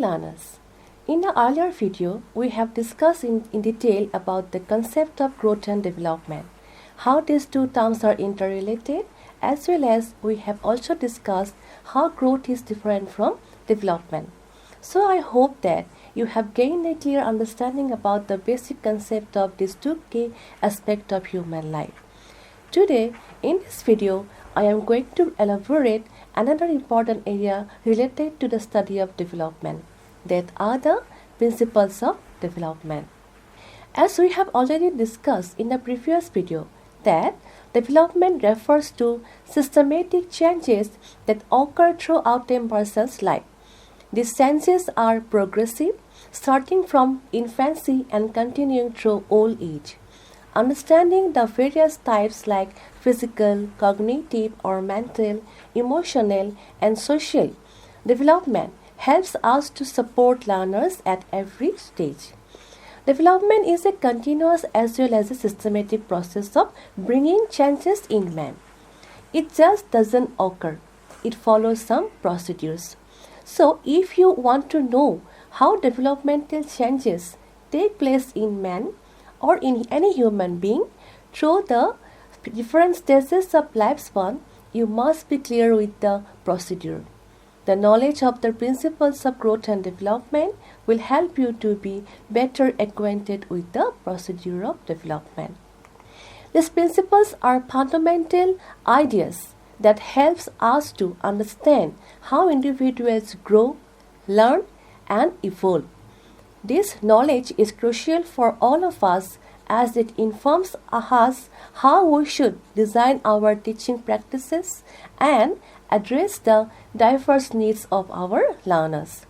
learners. In the earlier video, we have discussed in detail about the concept of growth and development, how these two terms are interrelated, as well as we have also discussed how growth is different from development. So I hope that you have gained a clear understanding about the basic concept of these two key aspects of human life. Today, in this video, I am going to elaborate another important area related to the study of development, that are the principles of development. As we have already discussed in the previous video, that development refers to systematic changes that occur throughout a person's life. These changes are progressive, starting from infancy and continuing through old age. Understanding the various types like physical, cognitive or mental, emotional and social development helps us to support learners at every stage. Development is a continuous as well as a systematic process of bringing changes in man. It just doesn't occur. It follows some procedures. So if you want to know how developmental changes take place in man or in any human being through the different stages of lifespan, you must be clear with the procedure. The knowledge of the principles of growth and development will help you to be better acquainted with the procedure of development. These principles are fundamental ideas that helps us to understand how individuals grow, learn and evolve. This knowledge is crucial for all of us as it informs us how we should design our teaching practices and address the diverse needs of our learners.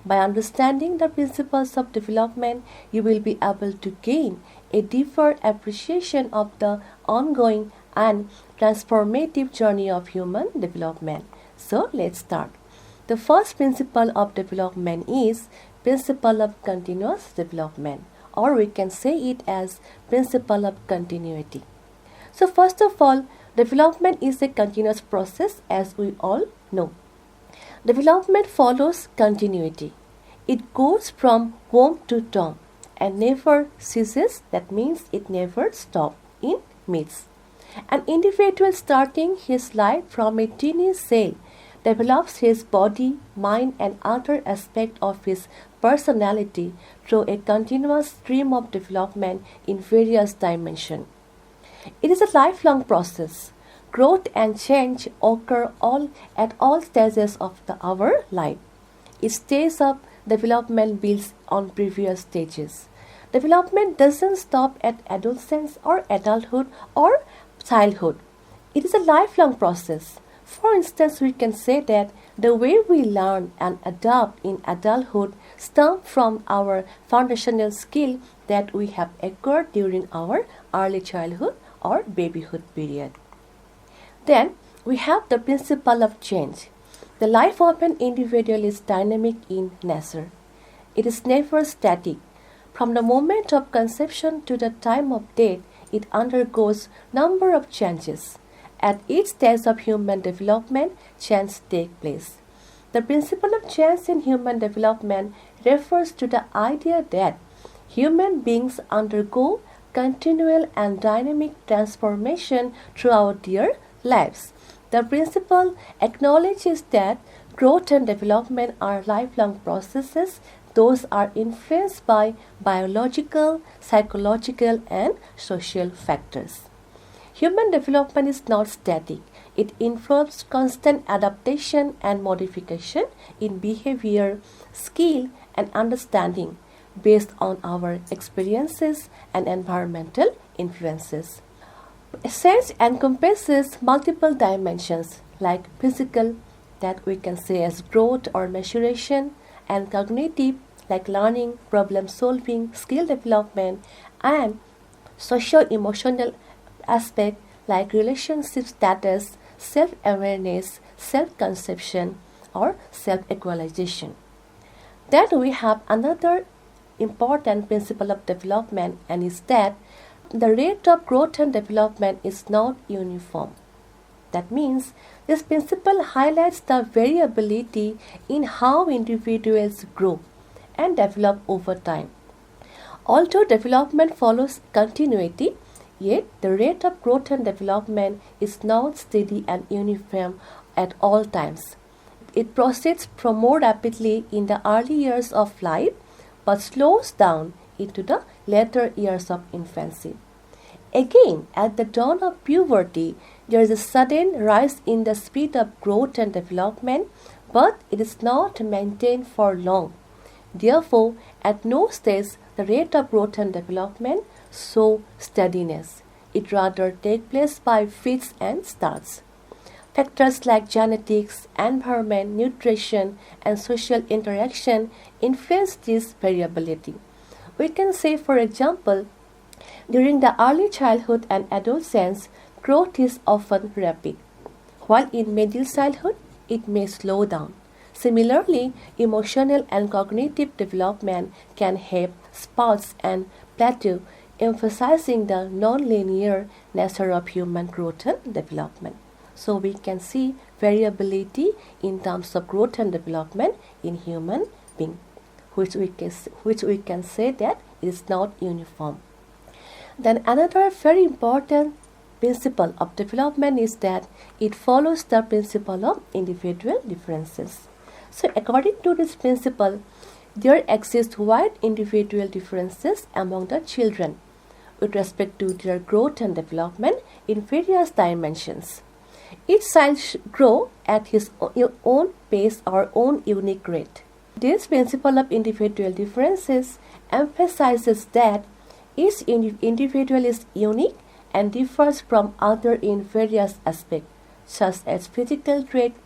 By understanding the principles of development, you will be able to gain a deeper appreciation of the ongoing and transformative journey of human development. So let's start. The first principle of development is principle of continuous development, or we can say it as principle of continuity. So first of all, development is a continuous process, as we all know. Development follows continuity. It goes from womb to tomb and never ceases. That means it never stops in midst. An individual starting his life from a teeny cell develops his body, mind and other aspects of his personality through a continuous stream of development in various dimensions. It is a lifelong process. Growth and change occur at all stages of our life. Each stage of development builds on previous stages. Development doesn't stop at adolescence or adulthood or childhood. It is a lifelong process. For instance, we can say that the way we learn and adapt in adulthood stems from our foundational skill that we have acquired during our early childhood or babyhood period. Then we have the principle of change. The life of an individual is dynamic in nature. It is never static. From the moment of conception to the time of death, it undergoes number of changes. At each stage of human development, change takes place. The principle of change in human development refers to the idea that human beings undergo continual and dynamic transformation throughout their lives. The principle acknowledges that growth and development are lifelong processes. Those are influenced by biological, psychological and social factors. Human development is not static. It involves constant adaptation and modification in behavior, skill and understanding based on our experiences and environmental influences. Change encompasses multiple dimensions like physical, that we can say as growth or maturation, and cognitive like learning, problem solving, skill development, and socio-emotional aspect like relationship status, self-awareness, self-conception or self-actualization. Then we have another important principle of development, and is that the rate of growth and development is not uniform. That means this principle highlights the variability in how individuals grow and develop over time. Although development follows continuity, yet the rate of growth and development is not steady and uniform at all times. It proceeds more rapidly in the early years of life but slows down into the later years of infancy. Again, at the dawn of puberty, there is a sudden rise in the speed of growth and development, but it is not maintained for long. Therefore, at no stage the rate of growth and development show steadiness. It rather takes place by fits and starts. Factors like genetics, environment, nutrition, and social interaction influence this variability. We can say, for example, during the early childhood and adolescence, growth is often rapid, while in middle childhood, it may slow down. Similarly, emotional and cognitive development can have spouts and plateau, emphasizing the non-linear nature of human growth and development. So we can see variability in terms of growth and development in human being, which we can say that is not uniform. Then another very important principle of development is that it follows the principle of individual differences. So according to this principle, there exist wide individual differences among the children with respect to their growth and development in various dimensions. Each child should grow at his own pace or own unique rate. This principle of individual differences emphasizes that each individual is unique and differs from other in various aspects, such as physical traits,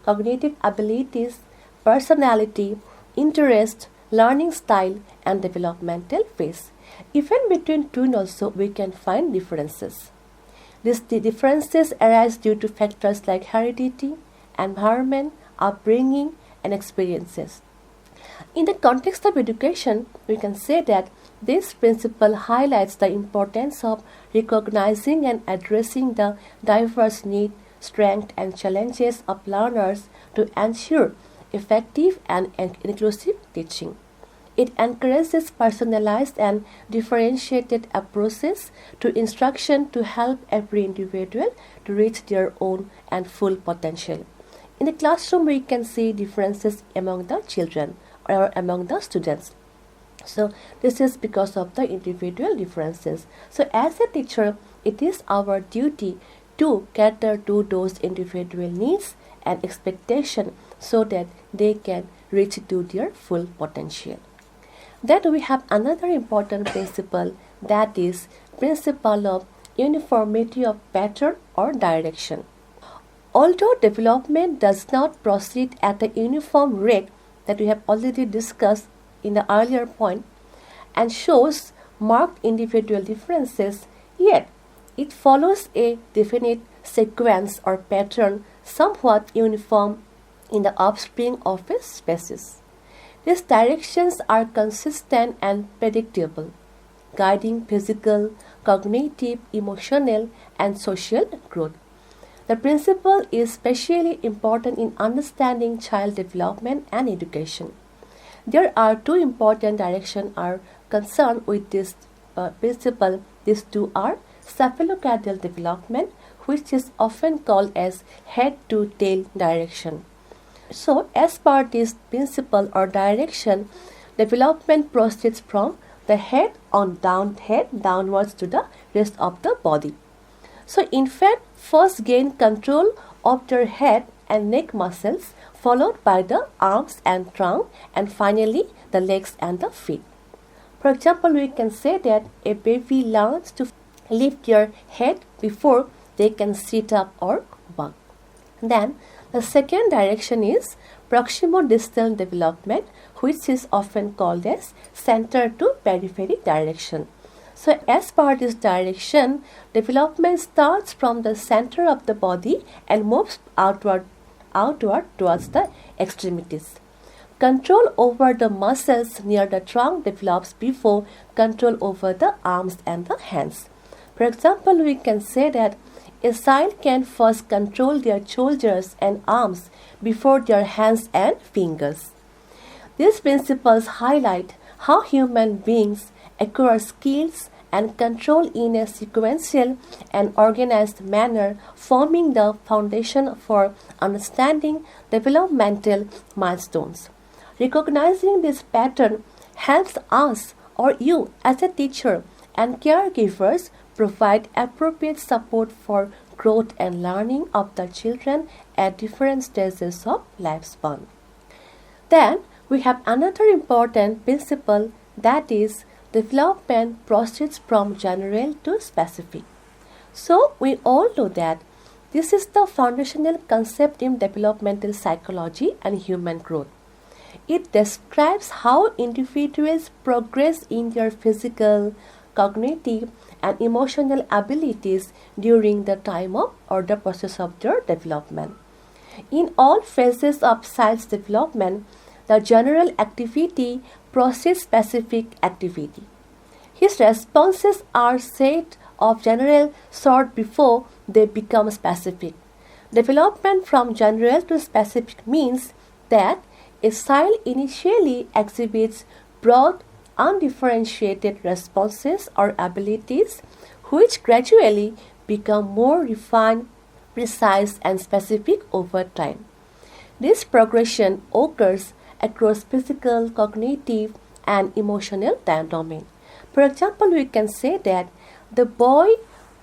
cognitive abilities, personality, interest, learning style, and developmental phase. Even between twins also we can find differences. These differences arise due to factors like heredity, environment, upbringing, and experiences. In the context of education, we can say that this principle highlights the importance of recognizing and addressing the diverse needs, strengths, and challenges of learners to ensure effective and inclusive teaching. It encourages personalized and differentiated approaches to instruction to help every individual to reach their own and full potential. In the classroom, we can see differences among the children or among the students. So this is because of the individual differences. So as a teacher, it is our duty to cater to those individual needs and expectations so that they can reach to their full potential. Then we have another important principle, that is principle of uniformity of pattern or direction. Although development does not proceed at a uniform rate that we have already discussed in the earlier point and shows marked individual differences, yet it follows a definite sequence or pattern somewhat uniform in the offspring of a species. These directions are consistent and predictable, guiding physical, cognitive, emotional, and social growth. The principle is especially important in understanding child development and education. There are two important directions are concerned with this principle. These two are cephalocaudal development, which is often called as head-to-tail direction. So, as per this principle or direction, development proceeds from the head downwards to the rest of the body. So, infant first gain control of their head and neck muscles, followed by the arms and trunk, and finally the legs and the feet. For example, we can say that a baby learns to lift their head before they can sit up or walk. Then, the second direction is proximo-distal development, which is often called as center to periphery direction. So, as per this direction, development starts from the center of the body and moves outward towards the extremities. Control over the muscles near the trunk develops before control over the arms and the hands. For example, we can say that a child can first control their shoulders and arms before their hands and fingers. These principles highlight how human beings acquire skills and control in a sequential and organized manner, forming the foundation for understanding developmental milestones. Recognizing this pattern helps us or you as a teacher and caregivers provide appropriate support for growth and learning of the children at different stages of lifespan. Then we have another important principle, that is development proceeds from general to specific. So we all know that this is the foundational concept in developmental psychology and human growth. It describes how individuals progress in their physical, cognitive, and emotional abilities during the time of or the process of their development. In all phases of child's development, the general activity precedes specific activity. His responses are set of general sort before they become specific. Development from general to specific means that a child initially exhibits broad, undifferentiated responses or abilities which gradually become more refined, precise, and specific over time. This progression occurs across physical, cognitive, and emotional domain. For example, we can say that the boy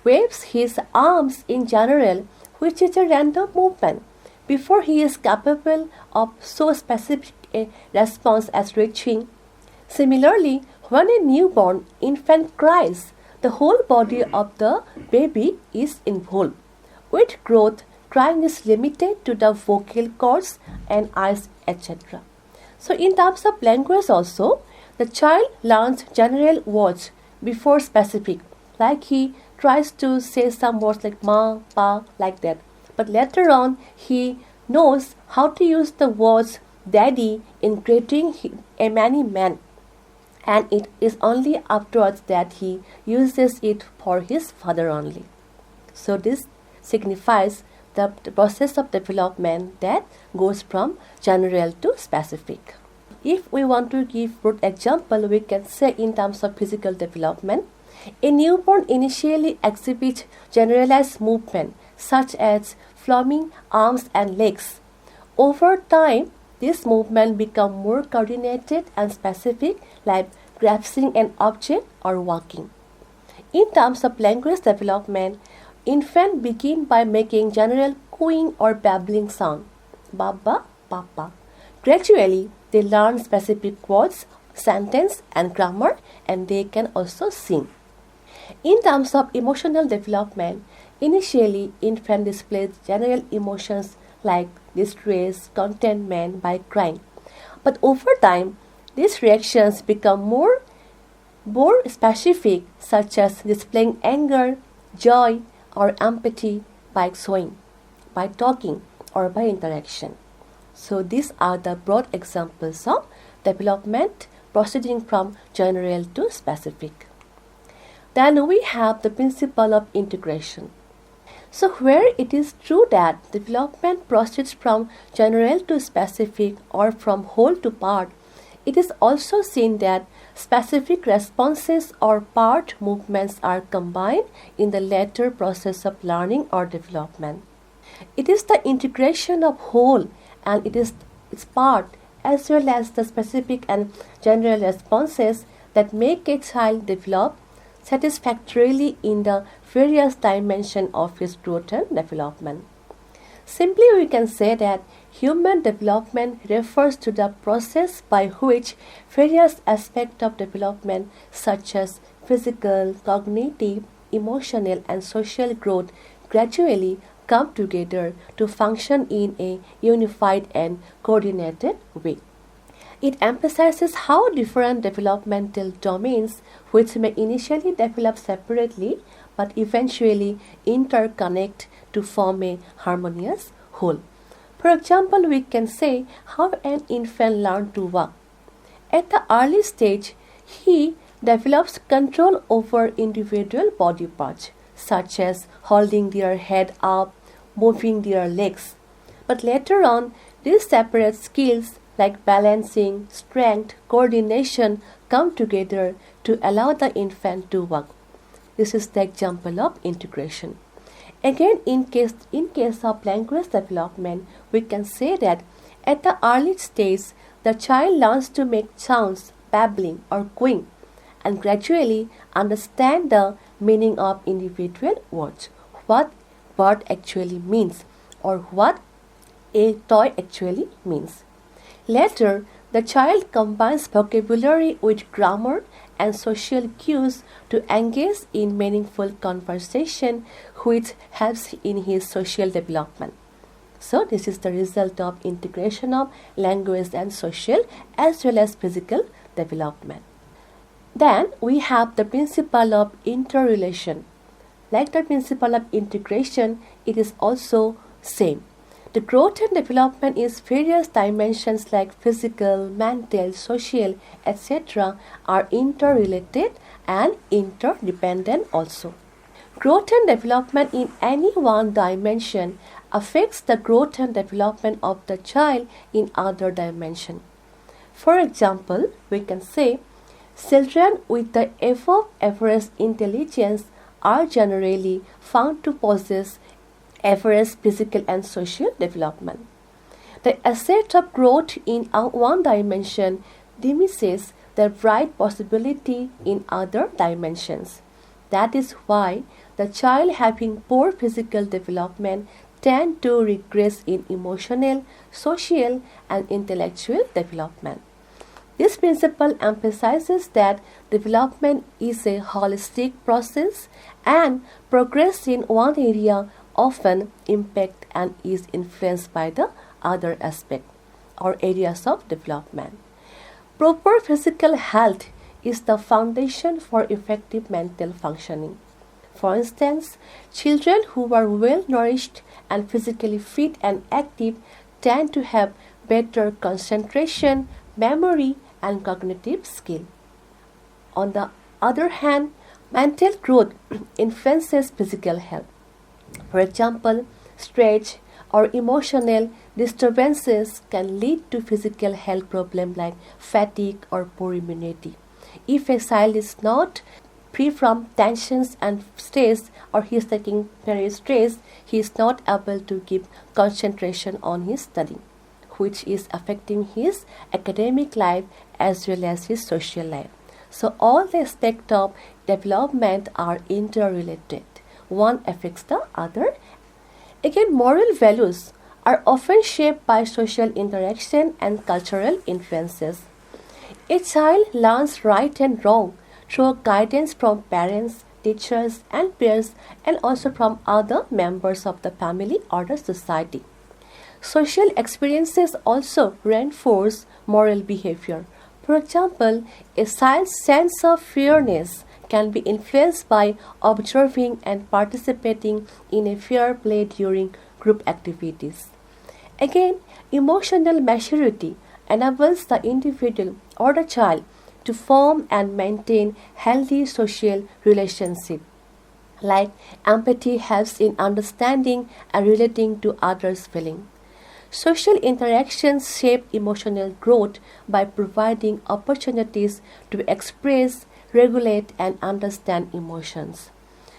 waves his arms in general, which is a random movement, before he is capable of so specific a response as reaching. Similarly, when a newborn infant cries, the whole body of the baby is involved. With growth, crying is limited to the vocal cords and eyes, etc. So in terms of language also, the child learns general words before specific, like he tries to say some words like ma, pa, like that. But later on, he knows how to use the words daddy in greeting a many men, and it is only afterwards that he uses it for his father only. So this signifies the process of development that goes from general to specific. If we want to give good example, we can say in terms of physical development, a newborn initially exhibits generalized movement such as flailing arms and legs. Over time, this movement become more coordinated and specific, like grasping an object or walking. In terms of language development, infants begin by making general cooing or babbling sound, baba, papa. Gradually, they learn specific words, sentence, and grammar, and they can also sing. In terms of emotional development, initially infant displays general emotions like distress, contentment by crying. But over time, these reactions become more specific, such as displaying anger, joy, or empathy by showing, by talking, or by interaction. So these are the broad examples of development proceeding from general to specific. Then we have the principle of integration. So where it is true that development proceeds from general to specific or from whole to part, it is also seen that specific responses or part movements are combined in the latter process of learning or development. It is the integration of whole and it is its part as well as the specific and general responses that make a child develop satisfactorily in the various dimensions of his growth and development. Simply, we can say that human development refers to the process by which various aspects of development such as physical, cognitive, emotional, and social growth gradually come together to function in a unified and coordinated way. It emphasizes how different developmental domains, which may initially develop separately but eventually interconnect to form a harmonious whole. For example, we can say how an infant learns to walk. At the early stage, he develops control over individual body parts such as holding their head up, moving their legs. But later on, these separate skills like balancing, strength, coordination come together to allow the infant to walk. This is the example of integration. Again, in case of language development, we can say that at the early stage, the child learns to make sounds, babbling or cooing, and gradually understand the meaning of individual words, what bird actually means, or what a toy actually means. Later, the child combines vocabulary with grammar and social cues to engage in meaningful conversation, which helps in his social development. So, this is the result of integration of language and social as well as physical development. Then we have the principle of interrelation. Like the principle of integration, it is also same. The growth and development is various dimensions like physical, mental, social, etc. are interrelated and interdependent also. Growth and development in any one dimension affects the growth and development of the child in other dimension. For example, we can say children with the above average intelligence are generally found to possess average physical and social development. The asset of growth in one dimension diminishes the bright possibility in other dimensions. That is why the child having poor physical development tend to regress in emotional, social, and intellectual development. This principle emphasizes that development is a holistic process and progress in one area often impact and is influenced by the other aspect or areas of development. Proper physical health is the foundation for effective mental functioning. For instance, children who are well nourished and physically fit and active tend to have better concentration, memory, and cognitive skill. On the other hand, mental growth influences physical health. For example, stress or emotional disturbances can lead to physical health problems like fatigue or poor immunity. If a child is not free from tensions and stress, or he is taking very stress, he is not able to keep concentration on his study, which is affecting his academic life as well as his social life. So all the aspects of development are interrelated. One affects the other. Again, moral values are often shaped by social interaction and cultural influences. A child learns right and wrong through guidance from parents, teachers, and peers, and also from other members of the family or the society. Social experiences also reinforce moral behavior. For example, a child's sense of fairness can be influenced by observing and participating in a fair play during group activities. Again, emotional maturity enables the individual or the child to form and maintain healthy social relationships. Like empathy helps in understanding and relating to others' feelings. Social interactions shape emotional growth by providing opportunities to express, regulate, and understand emotions.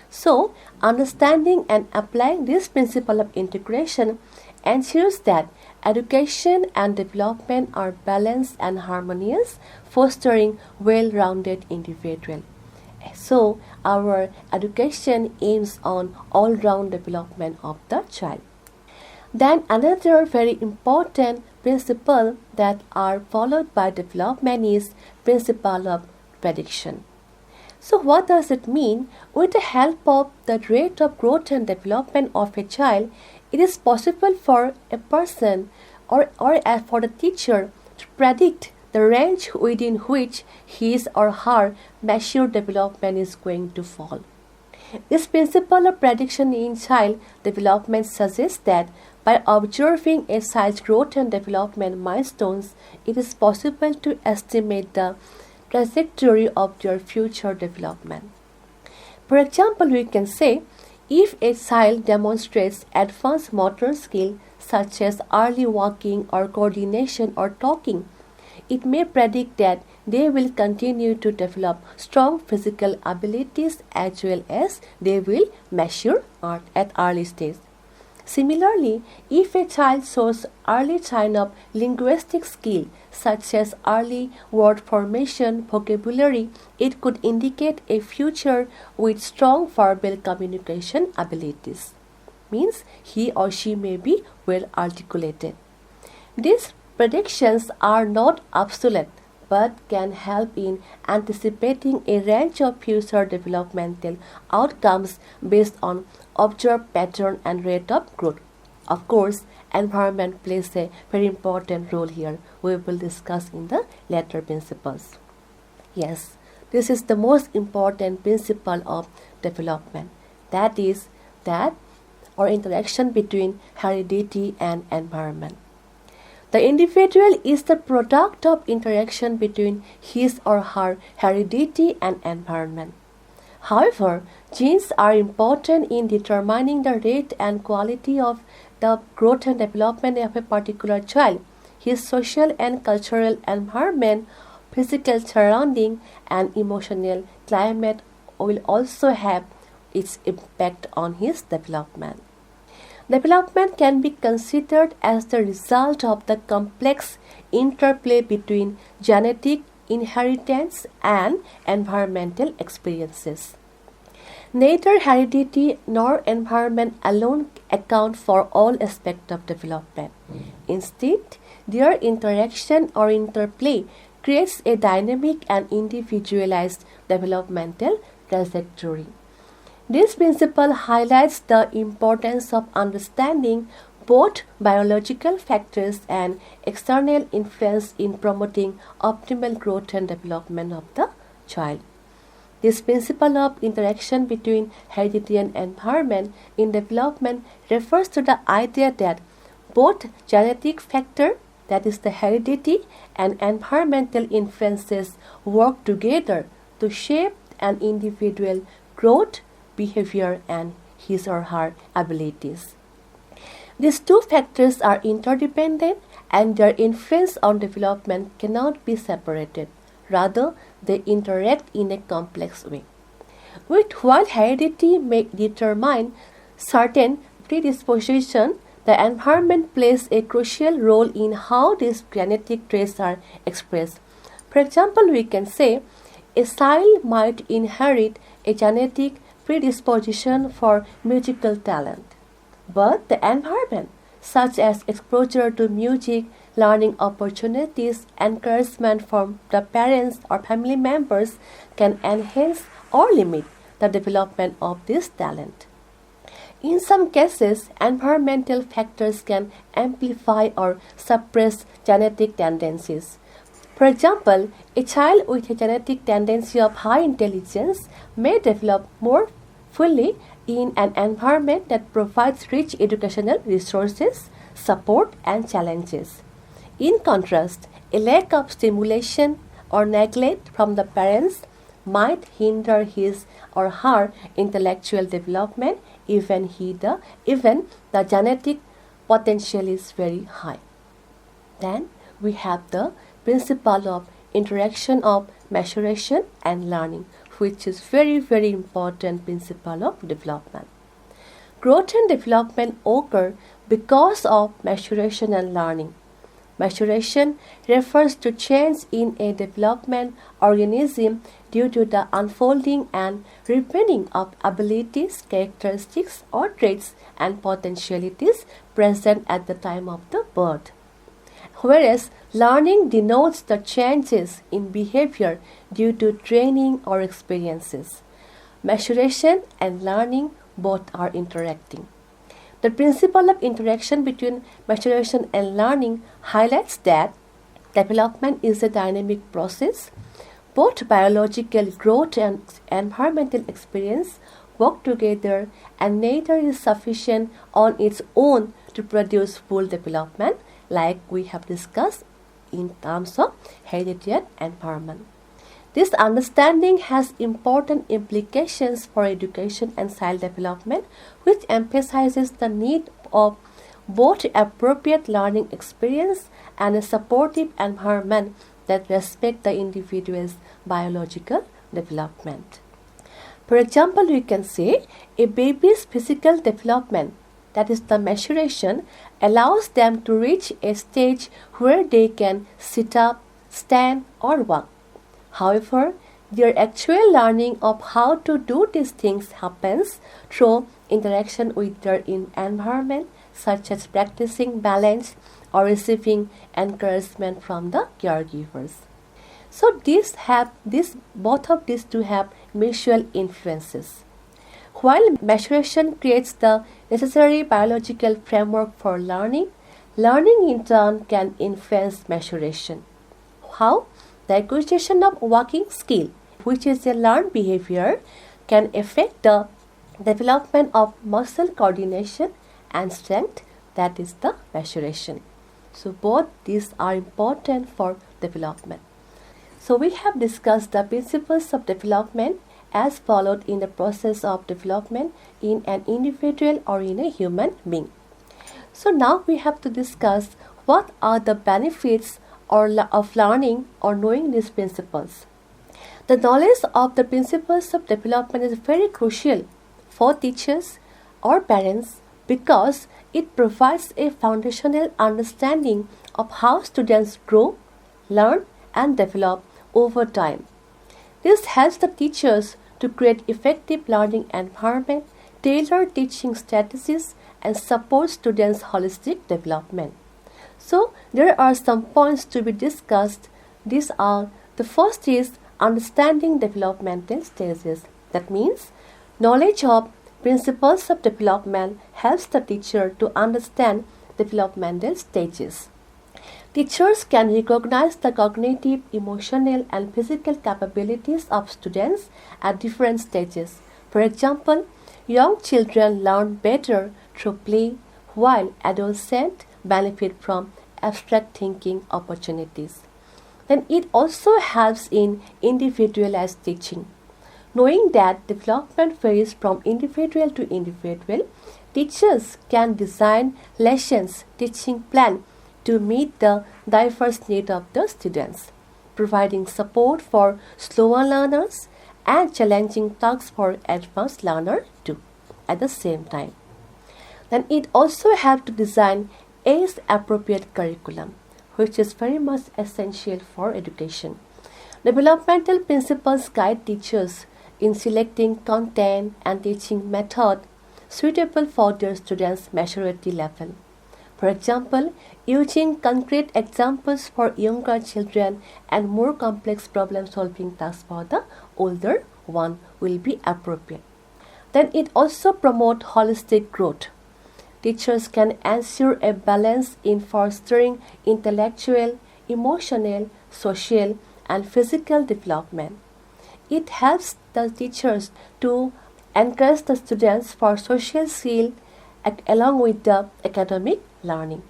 So, understanding and applying this principle of integration ensures that education and development are balanced and harmonious, fostering well-rounded individual. So, our education aims on all-round development of the child. Then another very important principle that are followed by development is principle of prediction. So what does it mean? With the help of the rate of growth and development of a child, it is possible for a person or for the teacher to predict the range within which his or her mature development is going to fall. This principle of prediction in child development suggests that by observing a child's growth and development milestones, it is possible to estimate the trajectory of their future development. For example, we can say, if a child demonstrates advanced motor skill such as early walking or coordination or talking, it may predict that they will continue to develop strong physical abilities as well as they will mature at early stage. Similarly, if a child shows early sign of linguistic skill such as early word formation, vocabulary, it could indicate a future with strong verbal communication abilities. Means he or she may be well articulated. These predictions are not absolute but can help in anticipating a range of future developmental outcomes based on observed pattern and rate of growth. Of course, environment plays a very important role here. We will discuss in the later principles. Yes, this is the most important principle of development. That is that or interaction between heredity and environment. The individual is the product of interaction between his or her heredity and environment. However, genes are important in determining the rate and quality of the growth and development of a particular child. His social and cultural environment, physical surrounding, and emotional climate will also have its impact on his development. Development can be considered as the result of the complex interplay between genetic inheritance and environmental experiences. Neither heredity nor environment alone account for all aspects of development. Instead, their interaction or interplay creates a dynamic and individualized developmental trajectory. This principle highlights the importance of understanding both biological factors and external influence in promoting optimal growth and development of the child. This principle of interaction between heredity and environment in development refers to the idea that both genetic factor, that is the heredity, and environmental influences work together to shape an individual growth, behavior, and his or her abilities. These two factors are interdependent and their influence on development cannot be separated. Rather, they interact in a complex way. While heredity may determine certain predisposition, the environment plays a crucial role in how these genetic traits are expressed. For example, we can say a child might inherit a genetic predisposition for musical talent, but the environment, such as exposure to music, learning opportunities, encouragement from the parents or family members, can enhance or limit the development of this talent. In some cases, environmental factors can amplify or suppress genetic tendencies. For example, a child with a genetic tendency of high intelligence may develop more fully in an environment that provides rich educational resources, support, and challenges. In contrast, a lack of stimulation or neglect from the parents might hinder his or her intellectual development even the genetic potential is very high. Then we have the principle of interaction of maturation and learning, which is very important principle of development. Growth and development occur because of maturation and learning. Maturation refers to change in a development organism due to the unfolding and refining of abilities, characteristics, or traits and potentialities present at the time of the birth. Whereas learning denotes the changes in behavior due to training or experiences. Maturation and learning both are interacting. The principle of interaction between maturation and learning highlights that development is a dynamic process. Both biological growth and environmental experience work together, and neither is sufficient on its own to produce full development, like we have discussed in terms of heredity and environment. This understanding has important implications for education and child development, which emphasizes the need of both appropriate learning experience and a supportive environment that respect the individual's biological development. For example, we can say a baby's physical development, that is the maturation, allows them to reach a stage where they can sit up, stand or walk. However, their actual learning of how to do these things happens through interaction with their environment, such as practicing balance or receiving encouragement from the caregivers. So both of these two have mutual influences. While maturation creates the necessary biological framework for learning, learning in turn can influence maturation. How? The acquisition of walking skill, which is a learned behavior, can affect the development of muscle coordination and strength, that is the maturation. So both these are important for development. So we have discussed the principles of development as followed in the process of development in an individual or in a human being. So now we have to discuss what are the benefits of learning or knowing these principles. The knowledge of the principles of development is very crucial for teachers or parents because it provides a foundational understanding of how students grow, learn and develop over time. This helps the teachers to create effective learning environment, tailor teaching strategies and support students' holistic development. So there are some points to be discussed. These are: the first is understanding developmental stages. That means knowledge of principles of development helps the teacher to understand developmental stages. Teachers can recognize the cognitive, emotional and physical capabilities of students at different stages. For example, young children learn better through play, while adolescents benefit from abstract thinking opportunities. Then it also helps in individualized teaching. Knowing that development varies from individual to individual, teachers can design lessons, teaching plan to meet the diverse needs of the students, providing support for slower learners and challenging tasks for advanced learners too at the same time. Then it also helps to design age-appropriate curriculum, which is very much essential for education. Developmental principles guide teachers in selecting content and teaching method suitable for their students' maturity level. For example, using concrete examples for younger children and more complex problem-solving tasks for the older one will be appropriate. Then it also promotes holistic growth. Teachers can ensure a balance in fostering intellectual, emotional, social, and physical development. It helps the teachers to encourage the students for social skill along with the academic learning.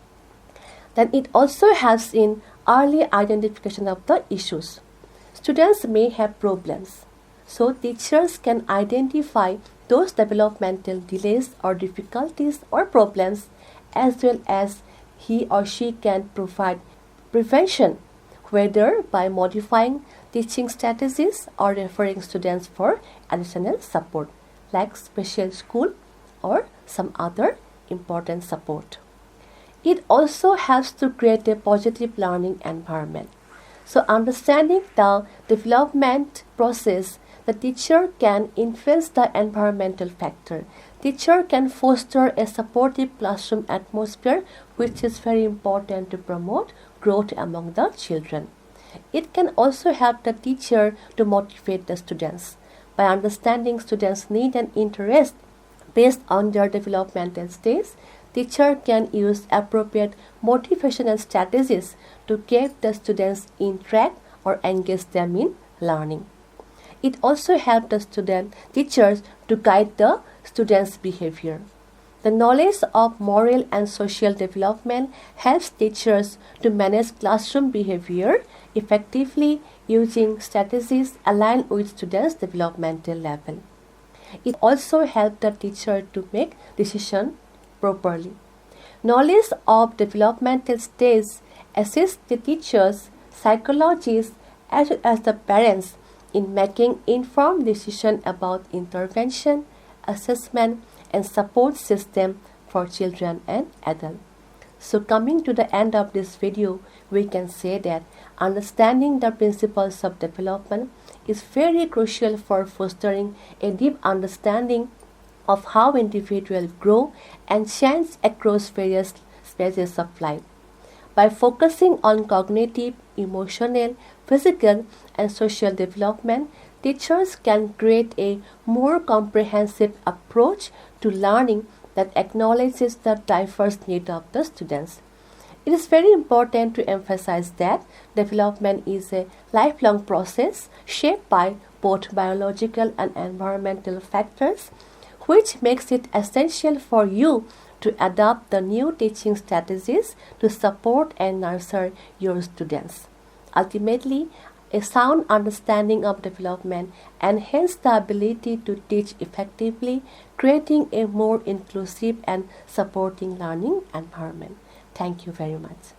Then it also helps in early identification of the issues. Students may have problems, so teachers can identify those developmental delays or difficulties or problems, as well as he or she can provide prevention, whether by modifying teaching strategies or referring students for additional support like special school or some other important support. It also helps to create a positive learning environment. So understanding the development process, the teacher can influence the environmental factor. Teacher can foster a supportive classroom atmosphere, which is very important to promote growth among the children. It can also help the teacher to motivate the students. By understanding students' need and interest based on their developmental stage, teacher can use appropriate motivational strategies to keep the students in track or engage them in learning. It also helps the teachers to guide the students' behavior. The knowledge of moral and social development helps teachers to manage classroom behavior effectively using strategies aligned with students' developmental level. It also helps the teacher to make decisions properly. Knowledge of developmental stages assists the teachers, psychologists, as well as the parents in making informed decisions about intervention, assessment, and support system for children and adults. So coming to the end of this video, we can say that understanding the principles of development is very crucial for fostering a deep understanding of how individuals grow and change across various stages of life. By focusing on cognitive, emotional, physical, and social development, teachers can create a more comprehensive approach to learning that acknowledges the diverse needs of the students. It is very important to emphasize that development is a lifelong process shaped by both biological and environmental factors, which makes it essential for you to adopt the new teaching strategies to support and nurture your students. Ultimately, a sound understanding of development enhances the ability to teach effectively, creating a more inclusive and supporting learning environment. Thank you very much.